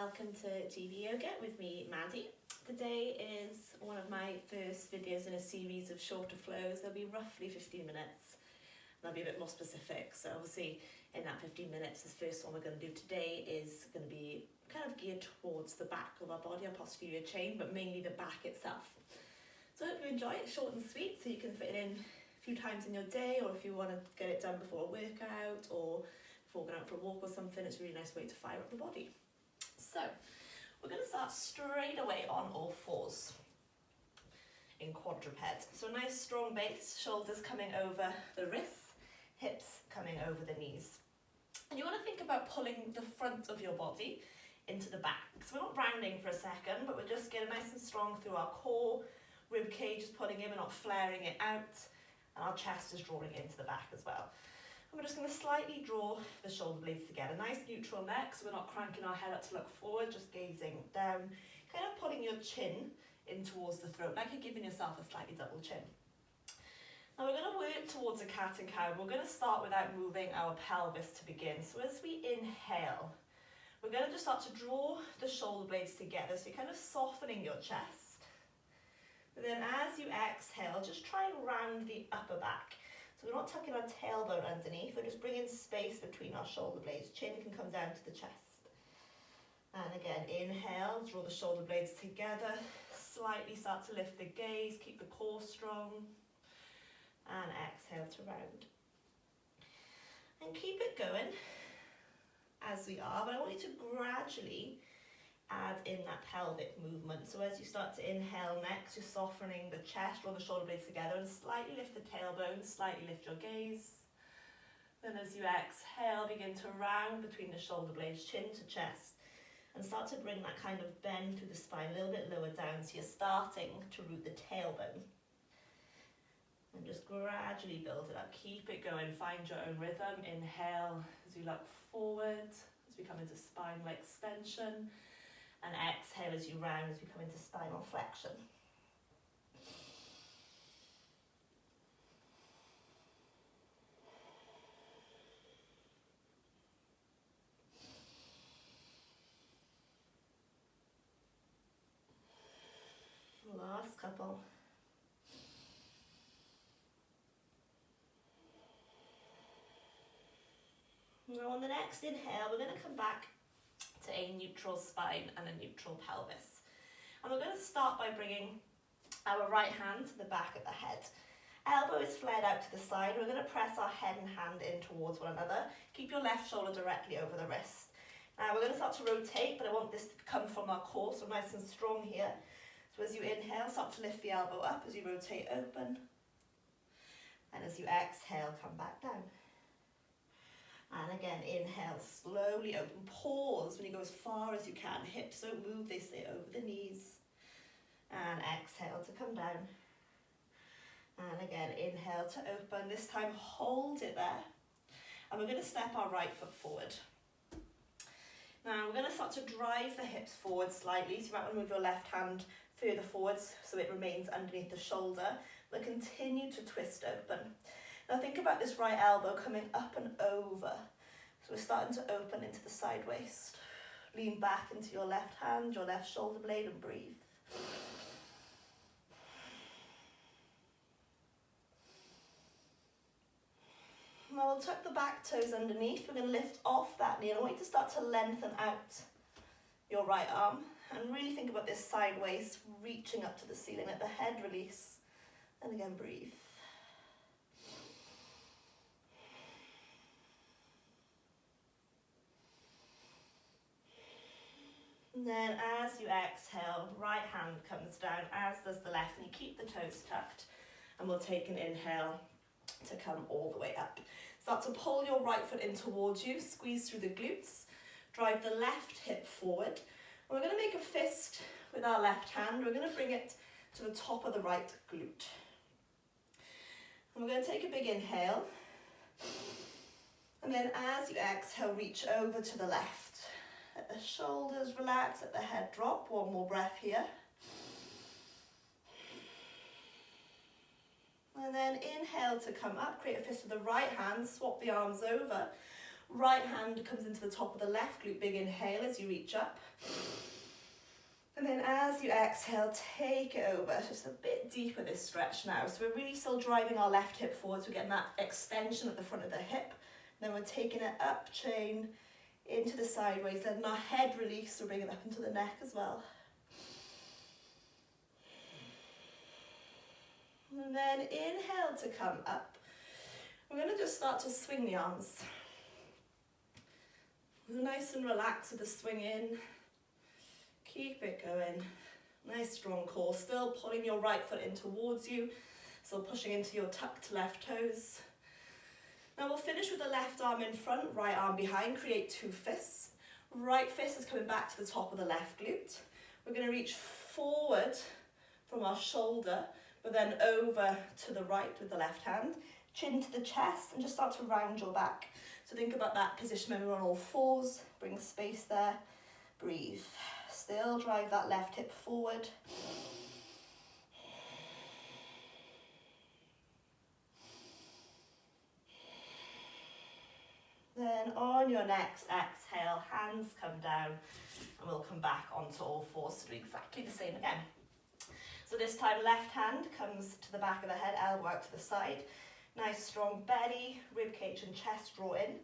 welcome to GB Yoga with me, Maddie. Today is one of my first videos in a series of shorter flows. They'll be roughly 15 minutes. They'll be a bit more specific. So obviously in that 15 minutes, this first one we're going to do today is going to be kind of geared towards the back of our body, our posterior chain, but mainly the back itself. So I hope you enjoy it, short and sweet, so you can fit it in a few times in your day, or if you want to get it done before a workout or before going out for a walk or something, it's a really nice way to fire up the body. So we're going to start straight away on all fours in quadruped. So a nice strong base, shoulders coming over the wrists, hips coming over the knees. And you want to think about pulling the front of your body into the back. So we're not rounding for a second, but we're just getting nice and strong through our core. Rib cage is pulling in, we're not flaring it out, and our chest is drawing into the back as well. And we're just going to slightly draw the shoulder blades together. Nice neutral neck, so we're not cranking our head up to look forward, just gazing down, kind of pulling your chin in towards the throat, like you're giving yourself a slightly double chin. Now we're going to work towards a cat and cow. We're going to start without moving our pelvis to begin. So as we inhale, we're going to just start to draw the shoulder blades together, so you're kind of softening your chest. And then as you exhale, just try and round the upper back. So we're not tucking our tailbone underneath, we're just bringing space between our shoulder blades. Chin can come down to the chest. And again, inhale, draw the shoulder blades together, slightly start to lift the gaze, keep the core strong. And exhale to round. And keep it going as we are, but I want you to gradually add in that pelvic movement. So as you start to inhale next, you're softening the chest, draw the shoulder blades together and slightly lift the tailbone, slightly lift your gaze. Then as you exhale, begin to round between the shoulder blades, chin to chest, and start to bring that kind of bend through the spine a little bit lower down, so you're starting to root the tailbone. And just gradually build it up, keep it going, find your own rhythm. Inhale as you look forward, as we come into spinal extension. And exhale as you round as we come into spinal flexion. Last couple. Now on the next inhale, we're going to come back to a neutral spine and a neutral pelvis. And we're going to start by bringing our right hand to the back of the head. Elbow is flared out to the side. We're going to press our head and hand in towards one another. Keep your left shoulder directly over the wrist. Now we're going to start to rotate, but I want this to come from our core, so nice and strong here. So as you inhale, start to lift the elbow up as you rotate open. And as you exhale, come back down. And again, inhale, slowly open. Pause when you go as far as you can. Hips don't move, they stay over the knees. And exhale to come down. And again, inhale to open. This time, hold it there. And we're going to step our right foot forward. Now, we're going to start to drive the hips forward slightly. So you might want to move your left hand further forwards so it remains underneath the shoulder. But continue to twist open. Now think about this right elbow coming up and over. So we're starting to open into the side waist. Lean back into your left hand, your left shoulder blade, and breathe. Now we'll tuck the back toes underneath. We're going to lift off that knee. And I want you to start to lengthen out your right arm. And really think about this side waist reaching up to the ceiling. Let the head release. And again, breathe. And then as you exhale, right hand comes down, as does the left, and you keep the toes tucked. And we'll take an inhale to come all the way up. Start to pull your right foot in towards you, squeeze through the glutes, drive the left hip forward. And we're going to make a fist with our left hand. We're going to bring it to the top of the right glute. And we're going to take a big inhale. And then as you exhale, reach over to the left. Let the shoulders relax, let the head drop. One more breath here. And then inhale to come up, create a fist with the right hand, swap the arms over. Right hand comes into the top of the left glute, big inhale as you reach up. And then as you exhale, take it over, just a bit deeper this stretch now. So we're really still driving our left hip forwards, we're getting that extension at the front of the hip. Then we're taking it up, chain, into the sideways, letting our head release, so bring it up into the neck as well. And then inhale to come up. We're going to just start to swing the arms. Nice and relaxed with the swing in. Keep it going. Nice strong core. Still pulling your right foot in towards you. Still pushing into your tucked left toes. Now we'll finish with the left arm in front, right arm behind. Create two fists. Right fist is coming back to the top of the left glute. We're going to reach forward from our shoulder, but then over to the right with the left hand. Chin to the chest and just start to round your back. So think about that position when we're on all fours. Bring space there. Breathe. Still drive that left hip forward. Then on your next exhale, hands come down and we'll come back onto all fours to do exactly the same again. So this time left hand comes to the back of the head, elbow out to the side. Nice strong belly, rib cage and chest draw in.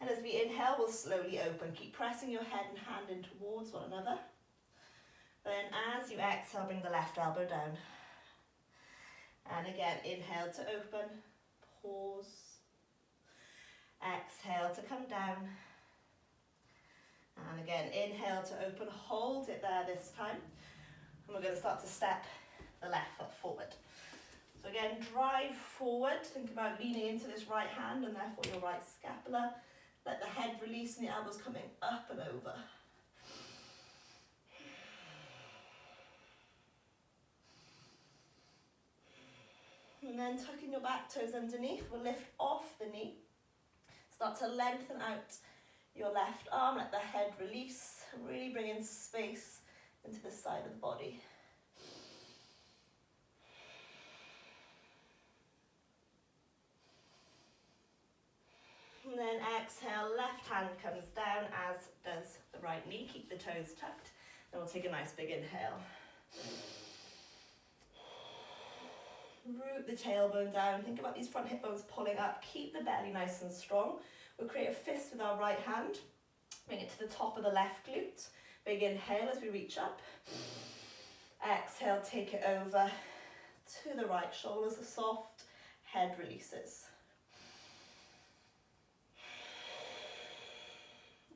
And as we inhale, we'll slowly open. Keep pressing your head and hand in towards one another. Then as you exhale, bring the left elbow down. And again, inhale to open, pause. Exhale to come down. And again, inhale to open, hold it there this time. And we're going to start to step the left foot forward. So again, drive forward. Think about leaning into this right hand and therefore your right scapula. Let the head release and the elbows coming up and over. And then tucking your back toes underneath, we'll lift off the knee. Start to lengthen out your left arm, let the head release, really bring in space into the side of the body. And then exhale, left hand comes down, as does the right knee. Keep the toes tucked. Then we'll take a nice big inhale. Root the tailbone down. Think about these front hip bones pulling up. Keep the belly nice and strong. We'll create a fist with our right hand. Bring it to the top of the left glute. Big inhale as we reach up. Exhale, take it over to the right. Shoulders are soft. Head releases.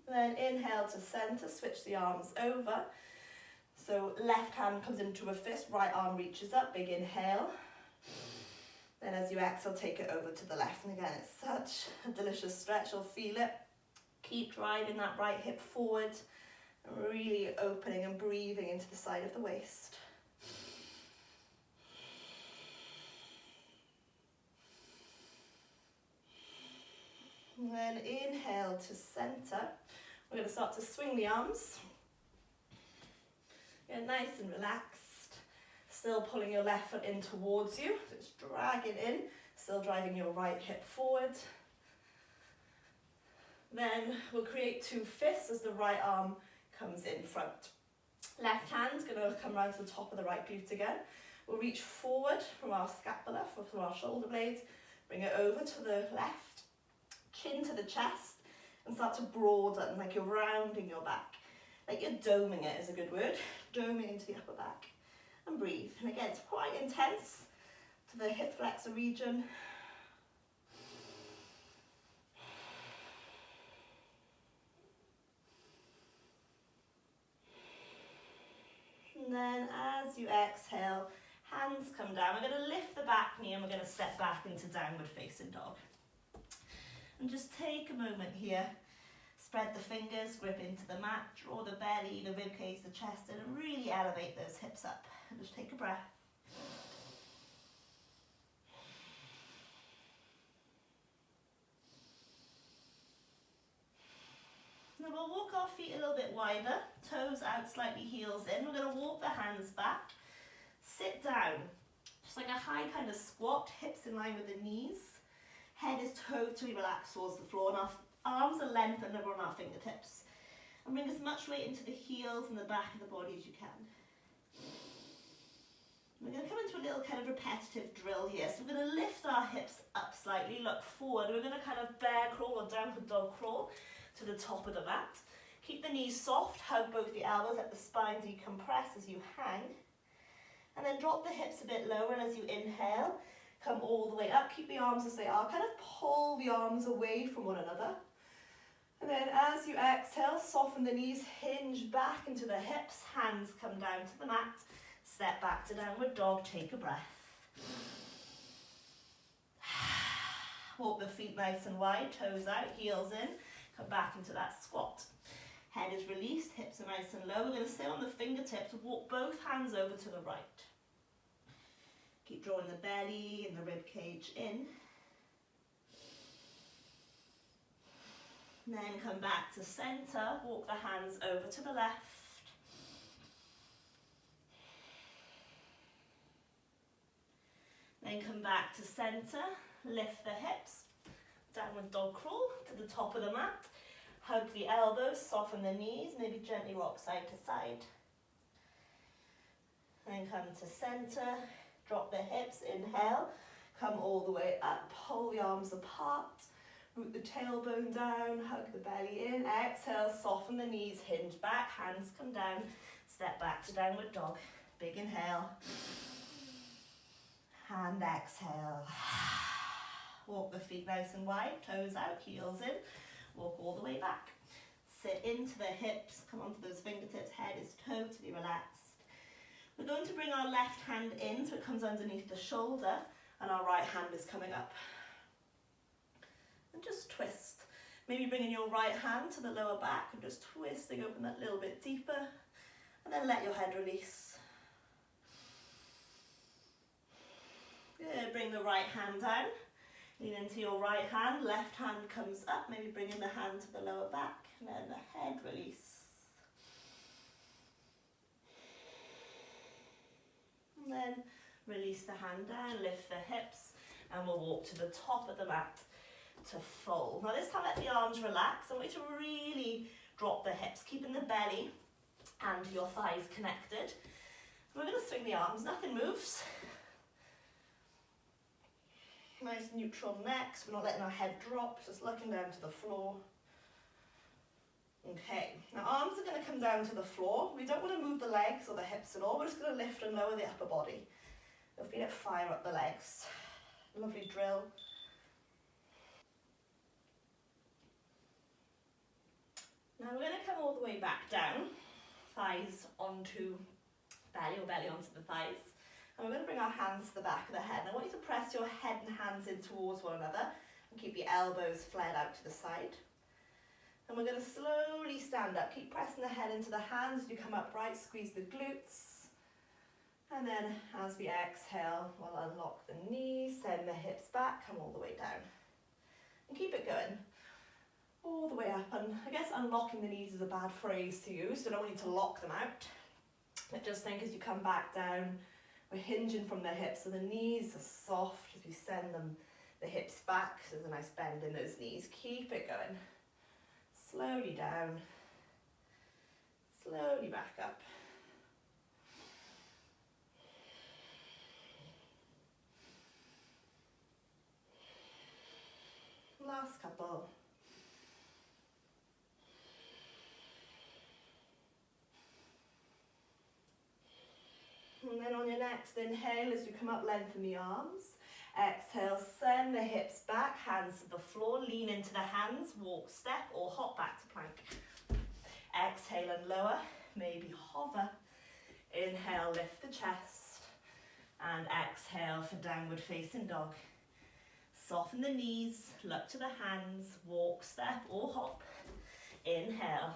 Then inhale to center. Switch the arms over. So left hand comes into a fist. Right arm reaches up. Big inhale. Then as you exhale, take it over to the left. And again, it's such a delicious stretch. You'll feel it. Keep driving that right hip forward. And really opening and breathing into the side of the waist. And then inhale to center. We're going to start to swing the arms. Get nice and relaxed. Still pulling your left foot in towards you. Just drag it in. Still driving your right hip forward. Then we'll create two fists as the right arm comes in front. Left hand's going to come round to the top of the right glute again. We'll reach forward from our scapula, from our shoulder blades. Bring it over to the left. Chin to the chest. And start to broaden, like you're rounding your back. Like you're doming it is a good word. Doming into the upper back. And breathe. And again, it's quite intense to the hip flexor region. And then as you exhale, hands come down. We're going to lift the back knee and we're going to step back into downward facing dog. And just take a moment here. Spread the fingers, grip into the mat, draw the belly, the rib cage, the chest in, and really elevate those hips up. And just take a breath. Now we'll walk our feet a little bit wider, toes out slightly, heels in. We're going to walk the hands back, sit down, just like a high kind of squat, hips in line with the knees. Head is totally relaxed towards the floor, and Arms are lengthened over on our fingertips. And bring as much weight into the heels and the back of the body as you can. We're going to come into a little kind of repetitive drill here. So we're going to lift our hips up slightly, look forward. We're going to kind of bear crawl or downward dog crawl to the top of the mat. Keep the knees soft, hug both the elbows, let the spine decompress as you hang. And then drop the hips a bit lower, and as you inhale, come all the way up. Keep the arms as they are. Kind of pull the arms away from one another. And then as you exhale, soften the knees, hinge back into the hips, hands come down to the mat. Step back to downward dog, take a breath. Walk the feet nice and wide, toes out, heels in. Come back into that squat. Head is released, hips are nice and low. We're going to stay on the fingertips, walk both hands over to the right. Keep drawing the belly and the rib cage in. And then come back to center, walk the hands over to the left. Then come back to center, lift the hips, downward dog crawl to the top of the mat. Hug the elbows, soften the knees, maybe gently rock side to side. Then come to center, drop the hips, inhale, come all the way up, pull the arms apart, root the tailbone down, hug the belly in, exhale, soften the knees, hinge back, hands come down, step back to downward dog. Big inhale, and exhale. Walk the feet nice and wide, toes out, heels in. Walk all the way back. Sit into the hips, come onto those fingertips, head is totally relaxed. We're going to bring our left hand in so it comes underneath the shoulder and our right hand is coming up. And just twist. Maybe bringing your right hand to the lower back and just twisting, open that little bit deeper and then let your head release. Good, bring the right hand down. Lean into your right hand, left hand comes up, maybe bringing the hand to the lower back, and then the head release. And then release the hand down, lift the hips, and we'll walk to the top of the mat to fold. Now this time let the arms relax. I want you to really drop the hips, keeping the belly and your thighs connected. We're going to swing the arms, nothing moves. Nice neutral neck, so we're not letting our head drop, just looking down to the floor. Okay, now arms are going to come down to the floor. We don't want to move the legs or the hips at all, we're just going to lift and lower the upper body. Don't feel it fire up the legs. Lovely drill. Now we're going to come all the way back down, thighs onto belly or belly onto the thighs. And we're going to bring our hands to the back of the head. And I want you to press your head and hands in towards one another and keep the elbows flared out to the side. And we're going to slowly stand up. Keep pressing the head into the hands as you come upright, squeeze the glutes. And then as we exhale, we'll unlock the knees, send the hips back, come all the way down. And keep it going. All the way up. And I guess unlocking the knees is a bad phrase to use, so I don't want you to lock them out. But just think as you come back down, we're hinging from the hips, so the knees are soft as we send them, the hips back, so there's a nice bend in those knees. Keep it going. Slowly down, slowly back up. Last couple. And then on your next inhale, as you come up, lengthen the arms. Exhale, send the hips back, hands to the floor, lean into the hands, walk, step, or hop back to plank. Exhale and lower, maybe hover. Inhale, lift the chest. And exhale for downward facing dog. Soften the knees, look to the hands, walk, step, or hop. Inhale.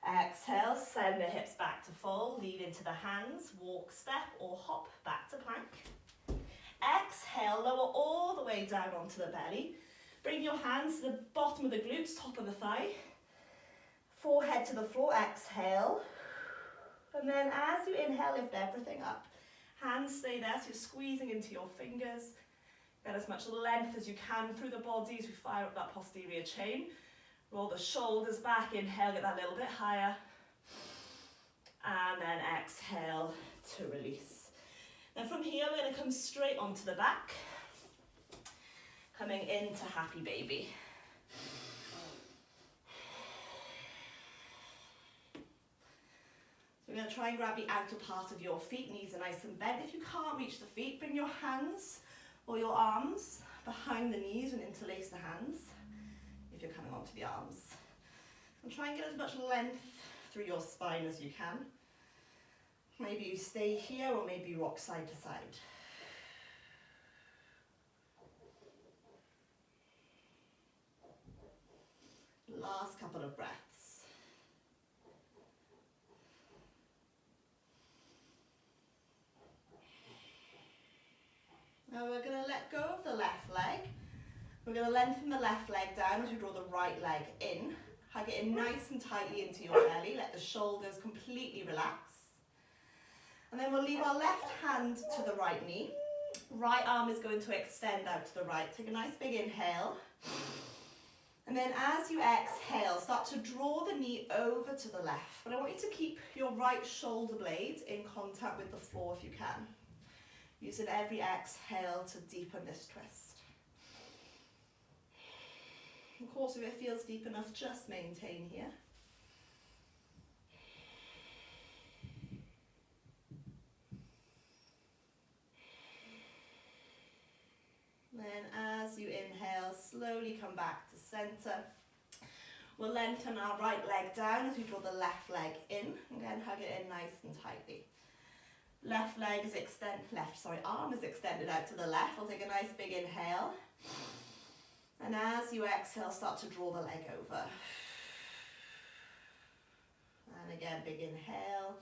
Exhale, send the hips back to fold, lean into the hands, walk, step, or hop back to plank. Exhale, lower all the way down onto the belly. Bring your hands to the bottom of the glutes, top of the thigh. Forehead to the floor, exhale. And then as you inhale, lift everything up. Hands stay there, so you're squeezing into your fingers. Get as much length as you can through the body as we fire up that posterior chain. Roll the shoulders back, inhale, get that a little bit higher. And then exhale to release. Now from here, we're going to come straight onto the back. Coming into happy baby. So we're going to try and grab the outer part of your feet, knees are nice and bent. If you can't reach the feet, bring your hands or your arms behind the knees and interlace the hands if you're coming onto the arms. And try and get as much length through your spine as you can. Maybe you stay here or maybe you rock side to side. Last couple of breaths. Now we're going to let go of the left leg. We're going to lengthen the left leg down as we draw the right leg in. Hug it in nice and tightly into your belly. Let the shoulders completely relax. And then we'll leave our left hand to the right knee. Right arm is going to extend out to the right. Take a nice big inhale. And then as you exhale, start to draw the knee over to the left. But I want you to keep your right shoulder blade in contact with the floor if you can. Using every exhale to deepen this twist. Of course, if it feels deep enough, just maintain here. Then as you inhale, slowly come back to center. We'll lengthen our right leg down as we draw the left leg in. Again, hug it in nice and tightly. Arm is extended out to the left. We'll take a nice big inhale. And as you exhale, start to draw the leg over. And again, big inhale.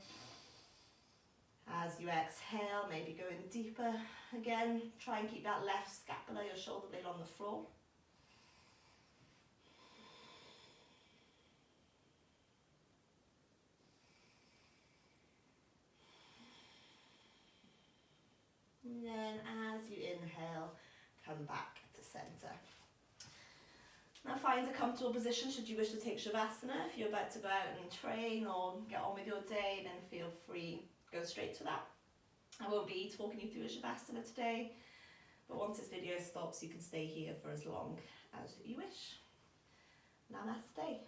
As you exhale, maybe going deeper. Again, try and keep that left scapula, your shoulder blade on the floor. And then as you inhale, come back to center. Now find a comfortable position should you wish to take Shavasana. If you're about to go out and train or get on with your day, then feel free, go straight to that. I won't be talking you through a Shavasana today, but once this video stops, you can stay here for as long as you wish. Namaste.